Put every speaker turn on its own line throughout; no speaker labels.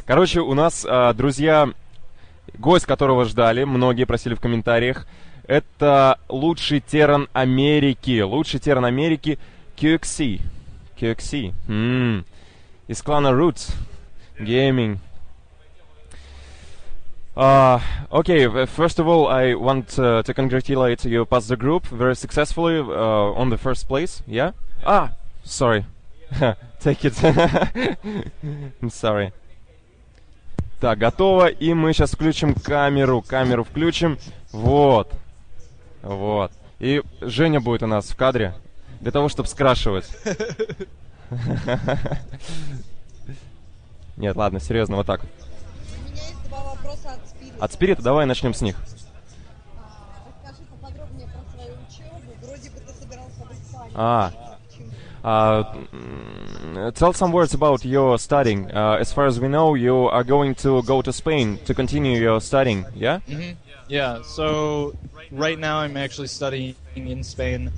Короче, у нас, друзья, гость, которого ждали, многие просили в комментариях, это лучший терран Америки. Лучший терран Америки QXC. QXC. Из клана Roots Gaming. Okay, first of all, I want to congratulate you passed the group very successfully on the first place. Yeah? Sorry. Take it. I'm sorry. Так, готово, и мы сейчас включим камеру. Камеру включим. Вот. Вот. И Женя будет у нас в кадре для того, чтобы скрашивать. Нет, ладно, серьезно, вот так.
У меня есть два вопроса от Спирита.
От Спирита давай начнем с них.
Расскажи поподробнее про свою учебу. Вроде бы ты собирался в Испании.
Tell some words about your studying. As far as we know, you are going to go to Spain to continue your studying, yeah?
Mm-hmm. Yeah, so right now I'm actually studying in Spain.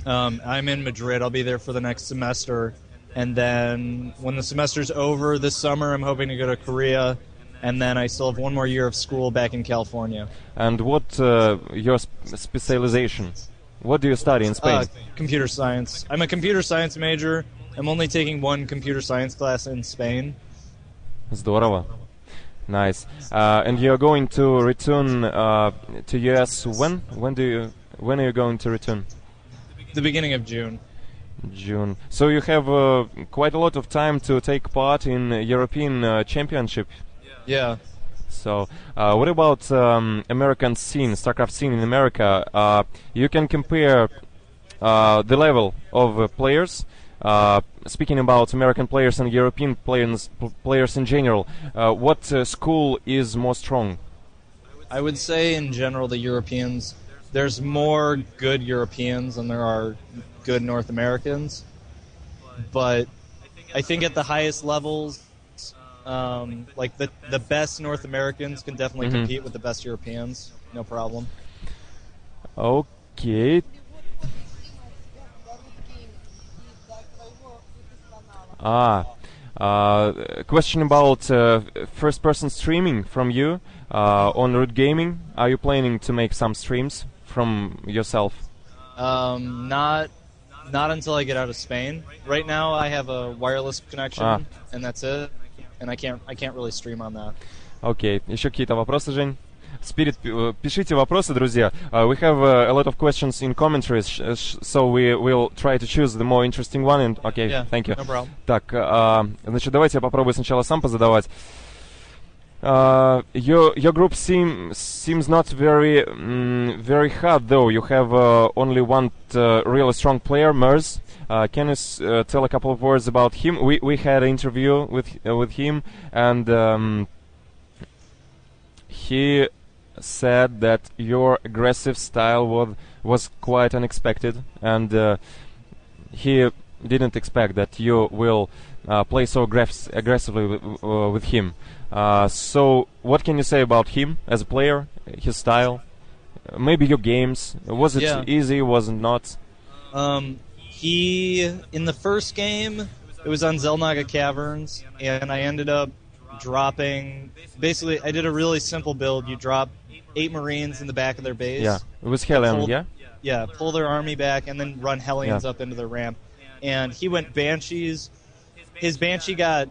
I'm in Madrid. I'll be there for the next semester. And then when the semester's over this summer, I'm hoping to go to Korea. And then I still have one more year of school back in California.
And what your specialization? What do you study in Spain?
Computer science. I'm a computer science major. I'm only taking one computer science class in Spain.
Здорово. Nice. And you're going to return to US when? When are you going to return?
The beginning of June.
June. So you have quite a lot of time to take part in European Championship.
Yeah.
So, what about American scene, StarCraft scene in America? You can compare the level of players. Speaking about American players and European players in general, what school is more strong?
I would say in general the Europeans. There's more good Europeans than there are good North Americans. But I think at the highest levels, like the best North Americans can definitely compete with the best Europeans, no problem.
Okay. Question about first-person streaming from you on Root Gaming. Are you planning to make some streams from yourself?
Not until I get out of Spain. Right now I have a wireless connection, and that's it. And I can't really stream on that.
Окей. Еще какие-то вопросы, Жень? Spirit, пишите вопросы, друзья. We have a lot of questions in commentaries, so we will try to choose the more interesting one. And okay,
yeah,
thank you.
No problem.
Так, значит, давайте я попробую сначала сам позадавать. Your group seems not very hard though. You have only one really strong player, Mers. Can you tell a couple of words about him? We had an interview with him, and he said that your aggressive style was quite unexpected, and he didn't expect that you will play so aggressively with him. So what can you say about him as a player, his style, maybe your games? Was it easy, was it not?
He, in the first game, it was on Zelnaga Caverns, and I ended up dropping, basically I did a really simple build. You drop 8 Marines in the back of their base.
Yeah, it was Hellion, yeah?
Yeah, pull their army back and then run Hellions up into the ramp. And he went Banshees. His Banshee got,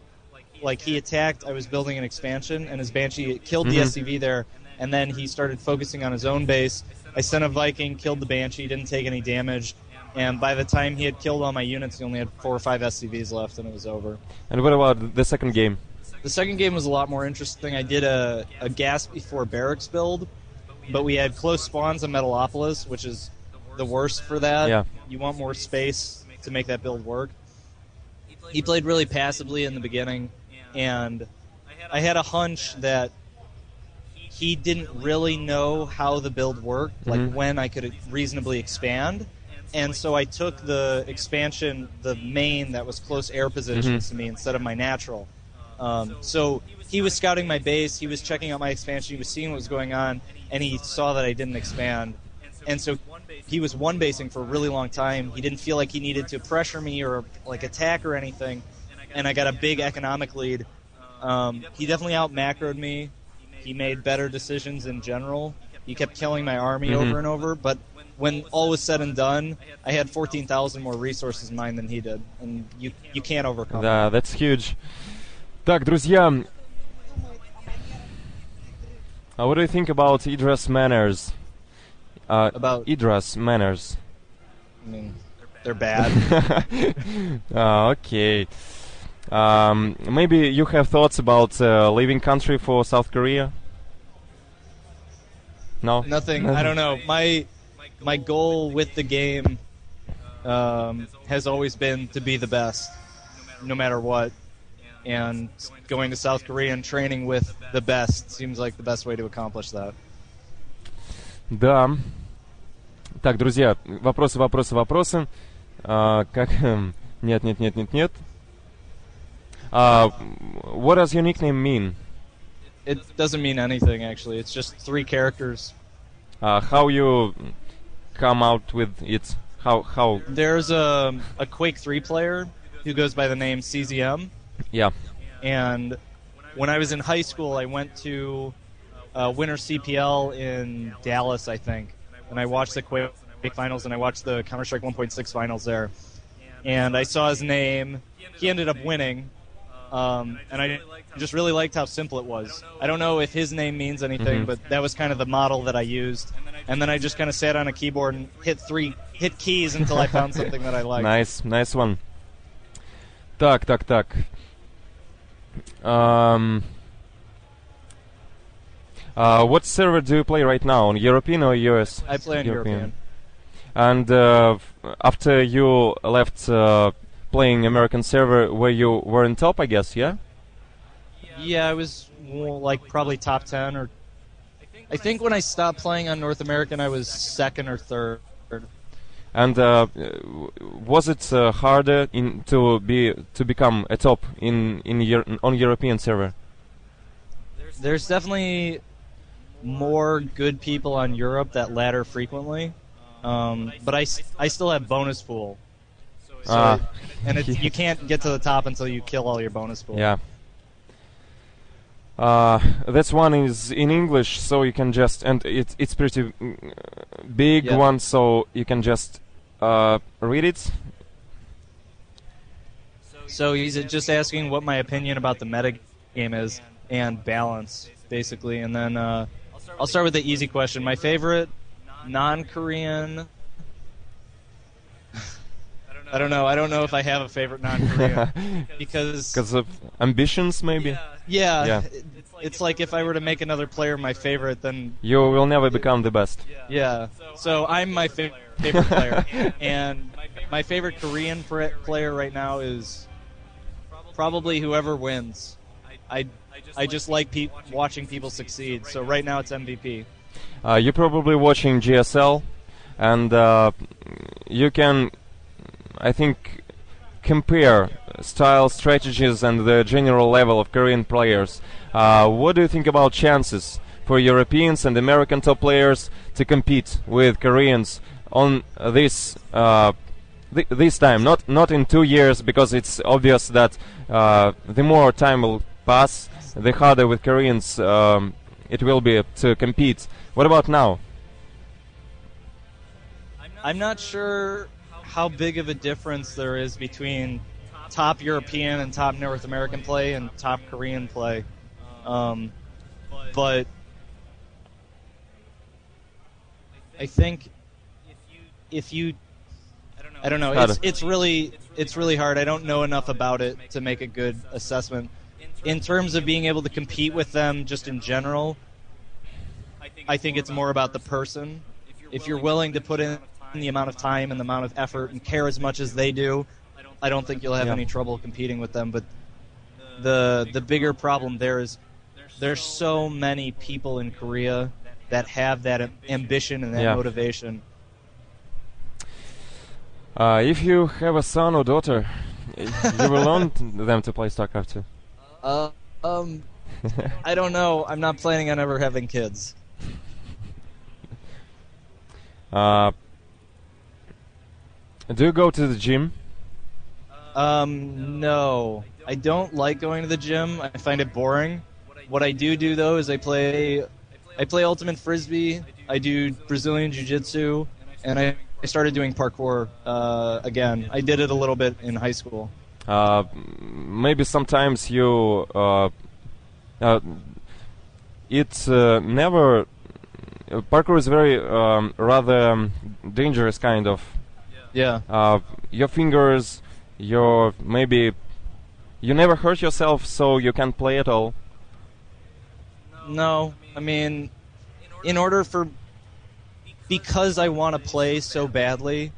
like, he attacked, I was building an expansion, and his Banshee killed the SCV there, and then he started focusing on his own base. I sent a Viking, killed the Banshee, didn't take any damage, and by the time he had killed all my units, he only had 4 or 5 SCVs left, and it was over.
And what about the second game?
The second game was a lot more interesting. I did a gas before barracks build, but we had close spawns on Metalopolis, which is the worst for that.
Yeah.
You want more space to make that build work. He played really passively in the beginning, and I had a hunch that he didn't really know how the build worked, like when I could reasonably expand. And so I took the expansion, the main that was close air positions to me instead of my natural. So he was scouting my base, he was checking out my expansion, he was seeing what was going on, and he saw that I didn't expand. And so he was one-basing for a really long time. He didn't feel like he needed to pressure me or like attack or anything. And I got a big economic lead. He definitely out macroed me. He made better decisions in general. He kept killing my army over and over, but when all was said and done, I had 14,000 more resources in mine than he did, and you can't overcome
Да,
that.
that's huge. Так, друзья, what do you think about Idra's manners?
About-
Idra's manners.
I mean, they're bad.
Okay. Maybe you have thoughts about leaving country for South Korea? No?
Nothing. I don't know. My goal with the game has always been to be the best, no matter what. And going to South Korea and training with the best seems like the best way to accomplish that.
Да. Так, друзья, вопросы. Как... Нет. What does your nickname mean?
It doesn't mean anything, actually. It's just 3 characters.
How you come out with it? How?
There's a Quake 3 player who goes by the name CZM.
Yeah.
And when I was in high school, I went to Winter CPL in Dallas, I think. And I watched the Quake finals, and I watched the Counter-Strike 1.6 finals there. And I saw his name. He ended up winning. And I just really liked how simple it was. I don't know if his name means anything, but that was kind of the model that I used. And then I just kind of sat on a keyboard and hit keys until I found something that I liked.
Nice one. Так. What server do you play right now? On European or US?
I play on European.
And after you left playing American server, where you were in top, I guess, yeah?
Yeah, I was like probably top 10, or I think when I stopped playing on North American, I was 2nd or 3rd.
And was it harder to become a top on European server?
There's definitely more good people on Europe that ladder frequently, but I still have bonus pool. So you can't get to the top until you kill all your bonus pool.
Yeah. This one is in English, so you can just, and it's pretty big one, so you can just read it.
So he's just asking what my opinion about the meta game is and balance, basically. And then I'll start with the easy question. My favorite non-Korean... I don't know if I have a favorite non-Korean. Because
of ambitions, maybe?
Yeah. It's like if I were to make another player my favorite, then...
You will never become the best.
Yeah. So I'm my favorite player. And my favorite Korean player right now is probably whoever wins. I just like watching people succeed. So right now it's MVP.
You're probably watching GSL, and you can, I think, compare style, strategies, and the general level of Korean players. What do you think about chances for Europeans and American top players to compete with Koreans on this this time? Not in 2 years, because it's obvious that the more time will pass, the harder with Koreans it will be to compete. What about now?
I'm not sure how big of a difference there is between top European and top North American play and top Korean play. But I think if you I don't know, it's really hard. I don't know enough about it to make a good assessment. In terms of being able to compete with them just in general, I think it's more about the person. If you're willing to put in the amount of time and the amount of effort and care as much as they do, I don't think you'll have any trouble competing with them. But the bigger problem there is there's so many people in Korea that have that ambition and that motivation.
If you have a son or daughter, you will want them to play StarCraft 2.
I don't know. I'm not planning on ever having kids.
Do you go to the gym?
No. I don't like going to the gym. I find it boring. What I do though is I play ultimate frisbee. I do Brazilian jiu-jitsu, and I started doing parkour again. I did it a little bit in high school.
Maybe sometimes you it's never parkour is very rather dangerous kind of.
Yeah.
Your fingers, maybe you never hurt yourself, so you can't play at all.
No, I mean, because I want to play so badly,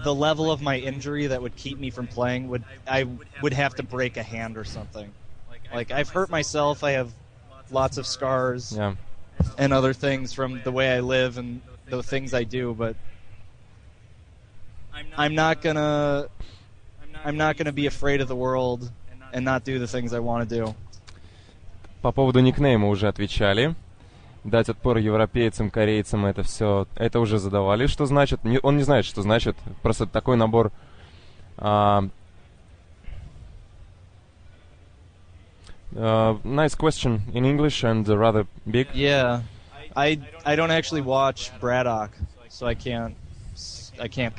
the level of my injury that would keep me from playing I would have to break a hand or something. Like, I've hurt myself, I have lots of scars and other things from the way I live and the things I do, but I'm not gonna be afraid of the world and not do the things I want to do.
По поводу никнейма уже отвечали. Дать отпор европейцам, корейцам, это уже задавали. Что значит? Он не знает, что значит. Просто такой набор. Nice question in English and rather big.
Yeah, I don't actually watch Braddock, so I can't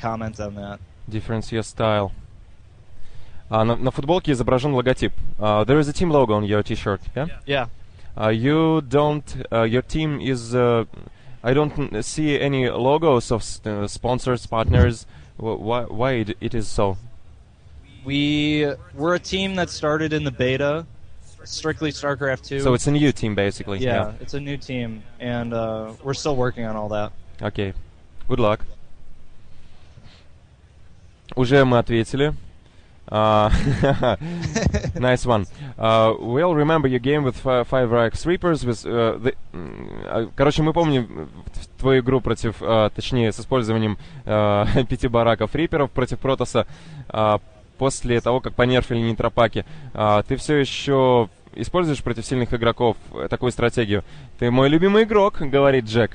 comment on that.
Difference your style. На футболке изображен логотип. There is a team logo on your T-shirt, yeah?
Yeah.
You don't. Your team is. I don't see any logos of sponsors, partners. Why it is so?
We're a team that started in the beta, strictly StarCraft 2.
So it's a new team, basically.
Yeah, it's a new team, and we're still working on all that.
Okay. Good luck. Уже мы ответили. Nice one. We'll remember your game with Five Racks Reapers. Короче, мы помним твою игру против, точнее, с использованием 5 бараков Риперов против Протоса после того, как понерфили нитропаки. Ты все еще используешь против сильных игроков такую стратегию? Ты мой любимый игрок, говорит Джек.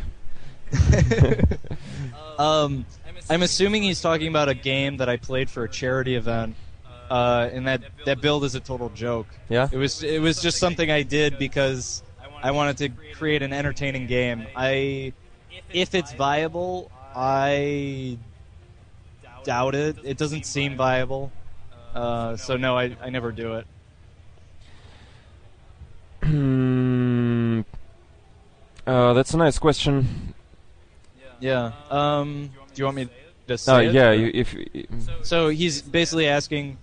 I'm assuming he's talking about a game that I played for a charity event. And that build is a total joke.
Yeah?
It was just something I did because I wanted to create an entertaining game. If it's viable, I doubt it. It doesn't seem viable. So no, I never do it.
That's a nice question.
Yeah. Do you want me to say it?
Yeah.
So he's basically asking,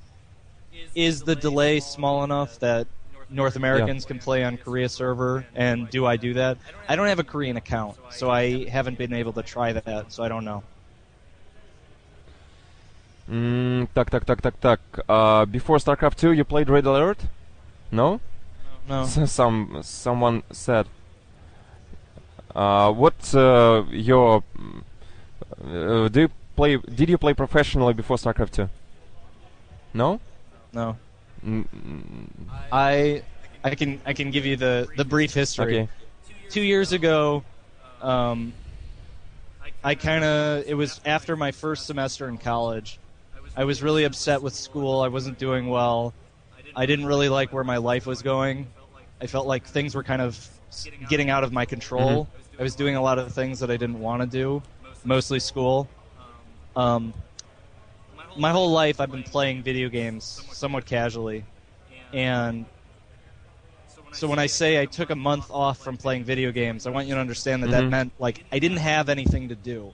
is the delay small enough that North Americans can play on Korea server, and do I do that? I don't have a Korean account, so I haven't been able to try that, so I don't know.
Так. Before StarCraft 2, you played Red Alert? No?
No.
Someone said. What's your... Did you play professionally before StarCraft 2? No?
No. I can give you the brief history.
Okay.
2 years ago, it was after my first semester in college. I was really upset with school. I wasn't doing well. I didn't really like where my life was going. I felt like things were kind of getting out of my control. I was doing a lot of things that I didn't want to do, mostly school. My whole life I've been playing video games somewhat casually, and so when I say I took a month off from playing video games, I want you to understand that that meant, like, I didn't have anything to do.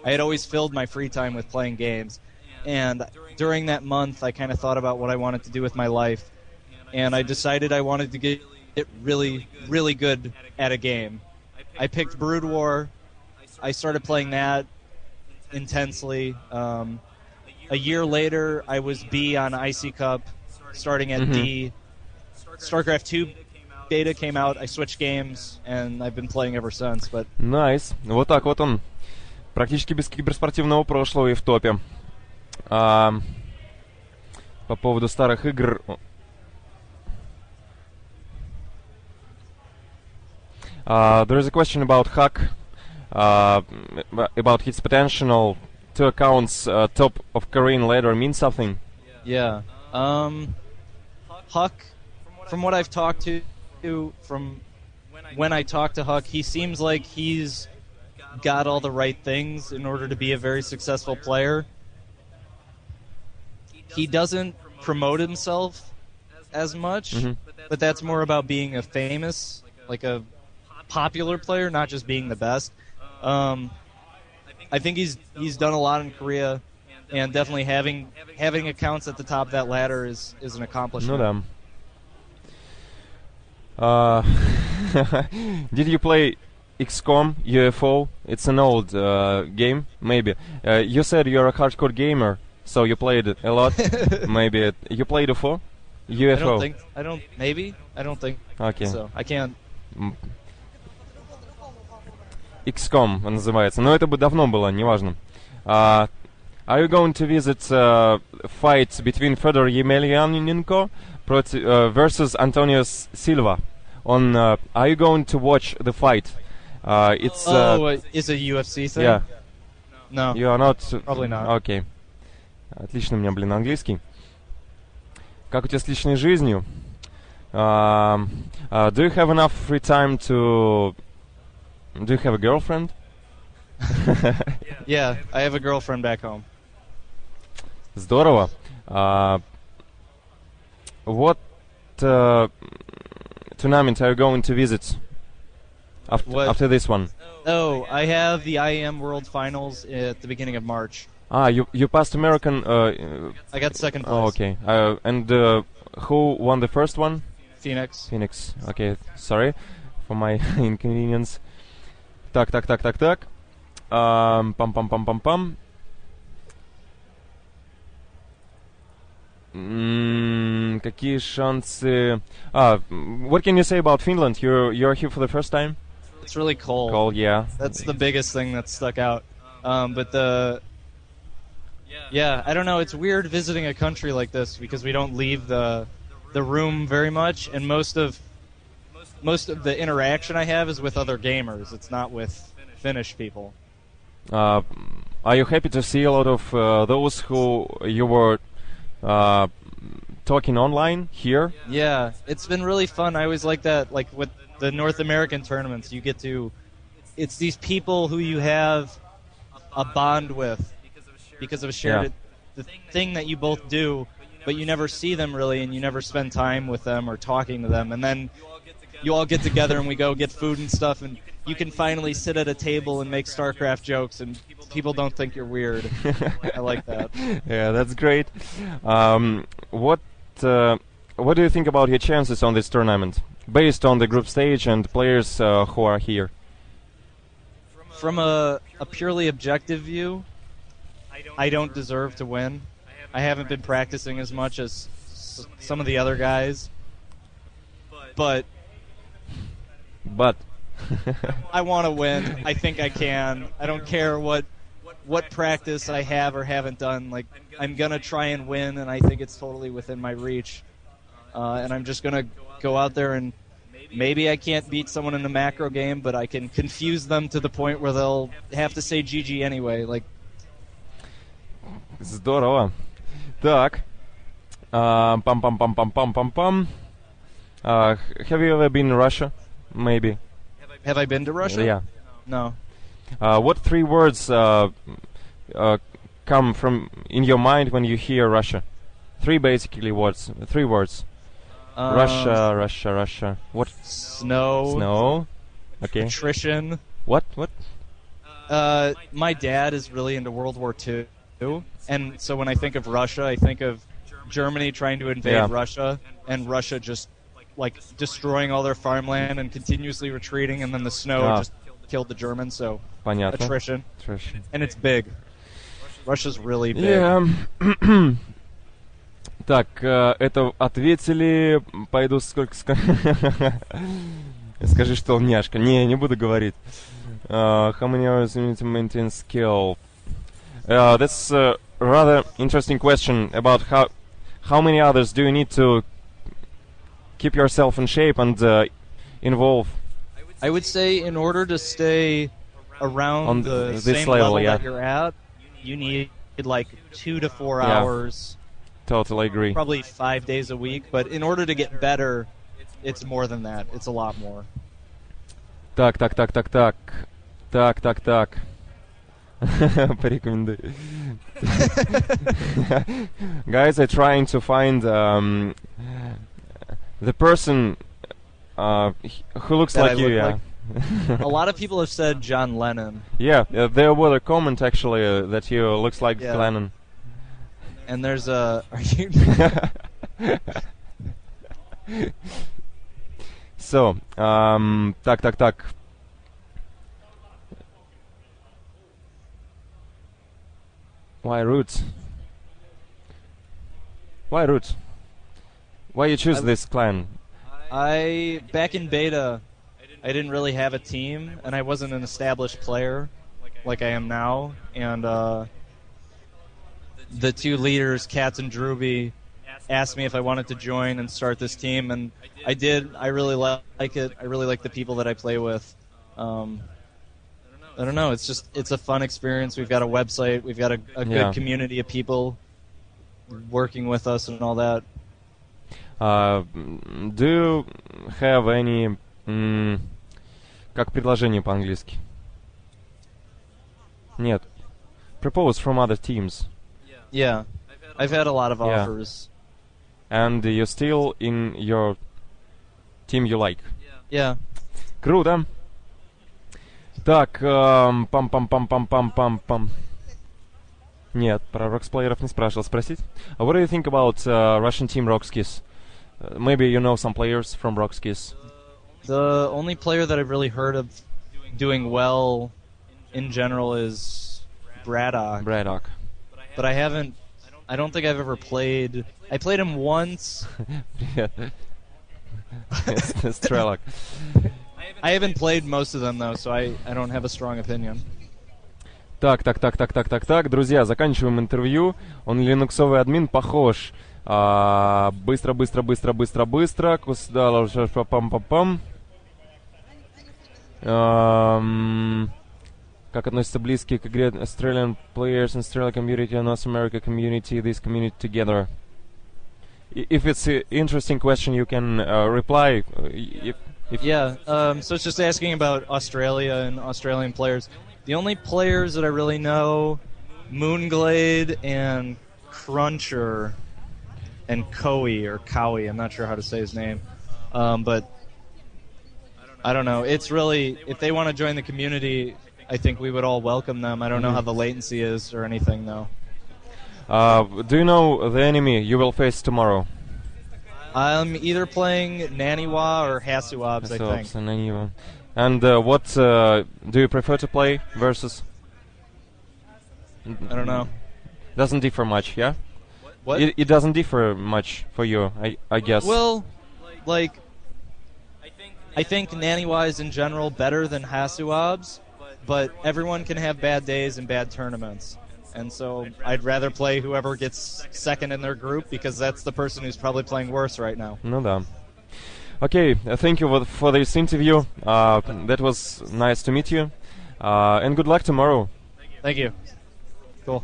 I had always filled my free time with playing games, and during that month I kind of thought about what I wanted to do with my life, and I decided I wanted to get really, really good at a game. I picked Brood War. I started playing that intensely. A year later, I was B on IC Cup, starting at D. StarCraft 2 beta came out, I switched games, and I've been playing ever since. But
Nice. Вот так вот он. Практически без киберспортивного прошлого и в топе. По поводу старых игр... there is a question about Hack, about his potential 2 accounts top of Korean ladder mean something?
yeah, Huck, from what I've talked to, from when I talk to Huck, he seems like he's got all the right things in order to be a very successful player. He doesn't promote himself as much, but that's more about being a famous, like a popular player, not just being the best. I think he's done a lot in Korea, and definitely having accounts at the top of that ladder is an accomplishment.
Ну да. Did you play XCOM, UFO? It's an old game, maybe. You said you're a hardcore gamer, so you played it a lot. Maybe you played UFO? UFO.
I don't think
Okay.
so. I can't.
XCOM называется, но это бы давно было, неважно. Are you going to visit fight between Fedor Yemelyanenko versus Antonio Silva? Are you going to watch the fight? It's
a UFC thing?
Yeah.
No.
You are not.
Probably not.
Окей. Отлично у меня, английский. Как у тебя с личной жизнью? Do you have enough free time to... Do you have a girlfriend?
Yeah, I have a girlfriend back home.
Здорово. What tournament are you going to visit after this one?
Oh, I have the IAM World Finals at the beginning of March.
You passed American...
I got second place.
Oh, okay. And who won the first one?
Phoenix.
Okay, sorry for my inconvenience. Так. Пам-пам-пам-пам-пам. Какие шансы... What can you say about Finland? You're here for the first time?
It's really cold.
Cold, yeah.
That's the biggest thing that stuck out. But I don't know. It's weird visiting a country like this because we don't leave the room very much, and most of the interaction I have is with other gamers. It's not with Finnish people.
Are you happy to see a lot of those who you were talking online here?
Yeah, it's been really fun. I always like that, like with the North American tournaments, it's these people who you have a bond with because of a shared the thing that you both do, but you never see them really, and you never spend time with them or talking to them, and then you all get together and we go get food and stuff, and you can finally sit at a table and make StarCraft jokes, and people don't think you're weird. I like that.
Yeah, that's great. What do you think about your chances on this tournament, based on the group stage and players who are here?
From a purely objective view, I don't deserve to win. I haven't been practicing as much as some of the other guys, but I want to win. I think I can. I don't care what practice I have or haven't done. Like, I'm gonna try and win, and I think it's totally within my reach. And I'm just gonna go out there, and maybe I can't beat someone in a macro game, but I can confuse them to the point where they'll have to say GG anyway. Like.
Здорово. Так. Пам-пам-пам-пам-пам-пам-пам. Have you ever been in Russia? Maybe.
Have I been to Russia?
Yeah.
No.
What three words come from in your mind when you hear Russia? Three basically words. 3 words. Russia. What?
Snow.
Okay.
Attrition.
What?
My dad is really into World War II, and so when I think of Russia, I think of Germany trying to invade Russia, and Russia just like destroying all their farmland and continuously retreating, and then the snow just killed the Germans. So
Понятно.
Attrition. And it's big. Russia's really big.
Yeah. Так, это ответили. Пойду сколько... Скажи, что он няшка. Не буду говорить. How many hours you need to maintain skill? That's a rather interesting question about how many others do you need to keep yourself in shape and involve.
I would say in order to stay around
on
the
this
same
level
that you're at, you need like 2 to 4 hours
Totally agree.
probably 5 days a week. But in order to get better, it's more than that. It's a lot more.
Так. Порекомендуй. Guys are trying to find the person who looks
That I
like you,
look
yeah.
like. A lot of people have said John Lennon,
Yeah, there was a comment actually that you looks like
Yeah.
Lennon.
and there's a. Are you?
So, так. Why roots? Why roots? Why you choose this clan?
Back in beta, I didn't really have a team, and I wasn't an established player like I am now. And the two leaders, Katz and Druby, asked me if I wanted to join and start this team, and I did. I really like it. I really like the people that I play with. I don't know. It's a fun experience. We've got a website. We've got a
Yeah.
good community of people working with us and all that.
Do you have any как предложение по-английски? Нет. Propose from other teams.
Yeah, I've had a lot of
Yeah.
offers.
And you're still in your team you like.
Yeah.
Круто. Так, пам-пам-пам-пам-пам-пам-пам. Нет, про роксплееров не спрашивал. Спросить? What do you think about Russian team Rockskis? Maybe you know some players from Rockskis.
The only player that I've really heard of doing well in general is Braddock.
Braddock.
But I don't think I've ever played. I played him once.
Привет. Strelok.
I haven't played most of them though, so I don't have a strong opinion.
Так, друзья, заканчиваем интервью. Он линуксовый админ, похож. Быстро. Пам-пам-пам. Как относятся близкие к игре Australian players and Australian community and North America community, this community together? If it's an interesting question, you can reply.
Yeah, so it's just asking about Australia and Australian players. The only players that I really know, Moonglade and Cruncher and Cowie, I'm not sure how to say his name. But I don't know. It's really, if they want to join the community, I think we would all welcome them. I don't know how the latency is or anything, though.
Do you know the enemy you will face tomorrow?
I'm either playing Naniwa or Hasuabs, I think.
And what do you prefer to play versus?
I don't know.
Doesn't differ much, yeah?
What?
It doesn't differ much for you, I guess.
Well, like, I think Naniwa is in general better than Hasuabs, but everyone can have bad days and bad tournaments. And so I'd rather play whoever gets second in their group because that's the person who's probably playing worse right now.
Ну да. Okay, thank you for this interview. That was nice to meet you. And good luck tomorrow.
Thank you. Cool.